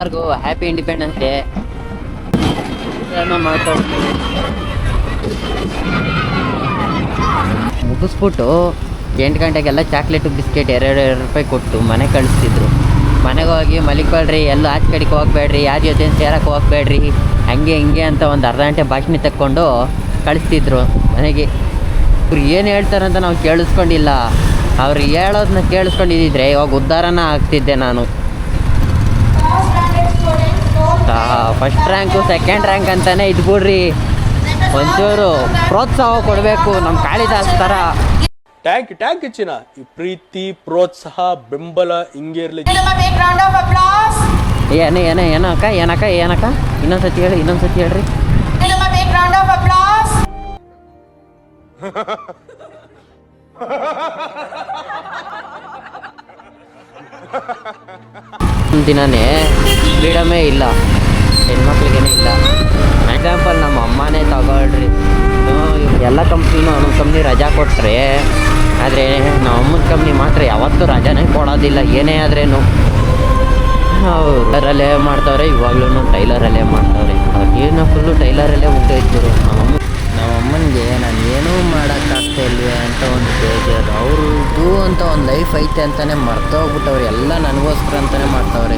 ಎಲ್ಲರಿಗೂ happy independence day. ಮುಗಿಸ್ಬಿಟ್ಟು 8 ಗಂಟೆಗೆಲ್ಲ chocolate biscuit 2 ರೂಪಾಯಿ ಕೊಟ್ಟು ಮನೆ ಕಳಿಸ್ತಿದ್ರು. ಮನೆಗೆ ಹೋಗಿ ಮಲಿಕೊಳ್ರಿ, ಎಲ್ಲೂ ಆಚೆ ಕಡೆಗೆ ಹೋಗ್ಬೇಡ್ರಿ, ಯಾರ ಜೊತೆ ಸೇರಕ್ಕೆ ಹೋಗ್ಬೇಡ್ರಿ, ಹಂಗೆ ಹಿಂಗೆ ಅಂತ ಒಂದು ಅರ್ಧ ಗಂಟೆ ಭಾಷಣ ತಕ್ಕೊಂಡು ಕಳಿಸ್ತಿದ್ರು ಮನೆಗೆ. ಇವ್ರು ಏನು ಹೇಳ್ತಾರಂತ ನಾವು ಕೇಳಿಸ್ಕೊಂಡಿಲ್ಲ. ಅವ್ರು ಹೇಳೋದನ್ನ ಕೇಳಿಸ್ಕೊಂಡಿದ್ದಿದ್ರೆ ಇವಾಗ ಉದ್ಧಾರನ ಆಗ್ತಿದ್ದೆ ನಾನು. ಫಸ್ಟ್ ರ್ಯಾಂಕು ಸೆಕೆಂಡ್ ರ್ಯಾಂಕ್ ಅಂತಾನೆ ಇದ್ಬಿಡ್ರಿ, ಒಂಚೂರು ಪ್ರೋತ್ಸಾಹ ಕೊಡಬೇಕು ನಮ್ಮ ಕಾಳಿದಾಸ್ ಥರ. ಟ್ಯಾಂಕ್ ಚಿನ್ನ, ಈ ಪ್ರೀತಿ ಪ್ರೋತ್ಸಾಹ ಬೆಂಬಲ ಹಿಂಗೆ ಇರಲಿ. ಏನಕ್ಕ ಇನ್ನೊಂದ್ಸತಿ ಹೇಳ್ರಿ. ದಿನನೇ ಫ್ರೀಡಮೇ ಇಲ್ಲ, ಹೆಣ್ಮಕ್ಳಿಗೇನೇ ಇಲ್ಲ. ಎಕ್ಸಾಂಪಲ್ ನಮ್ಮ ಅಮ್ಮನೇ ತಗೊಳ್ರಿ, ಎಲ್ಲ ಕಂಪ್ನಿನೂ ಒಂದೊಂದು ಕಂಪ್ನಿ ರಜಾ ಕೊಟ್ಟರೆ, ಆದರೆ ನಮ್ಮ ಅಮ್ಮನ ಕಂಪ್ನಿ ಮಾತ್ರ ಯಾವತ್ತೂ ರಜಾನೇ ಕೊಡೋದಿಲ್ಲ. ಏನೇ ಆದ್ರೇನು ಟೈಲರಲ್ಲೇ ಮಾಡ್ತವ್ರೆ, ಇವಾಗ್ಲೂ ಟೈಲರಲ್ಲೇ ಮಾಡ್ತವ್ರೆ. ಅವ್ರಿಗೇನು ಫುಲ್ಲು ಟೈಲರಲ್ಲೇ ಹುಟ್ಟೋಯ್ತರು. ನಮ್ಮಮ್ಮನಿಗೆ ನಾನು ಏನೂ ಮಾಡೋಕ್ಕಾಗ್ತಾ ಇಲ್ವೇ ಅಂತ ಒಂದು ಬೇಜಾರು. ಅವ್ರದ್ದು ಅಂತ ಒಂದು ಲೈಫ್ ಐತೆ ಅಂತಲೇ ಮರ್ತೋಗ್ಬಿಟ್ಟವ್ರು, ಎಲ್ಲ ನನಗೋಸ್ಕರ ಅಂತಲೇ ಮಾಡ್ತವ್ರೆ.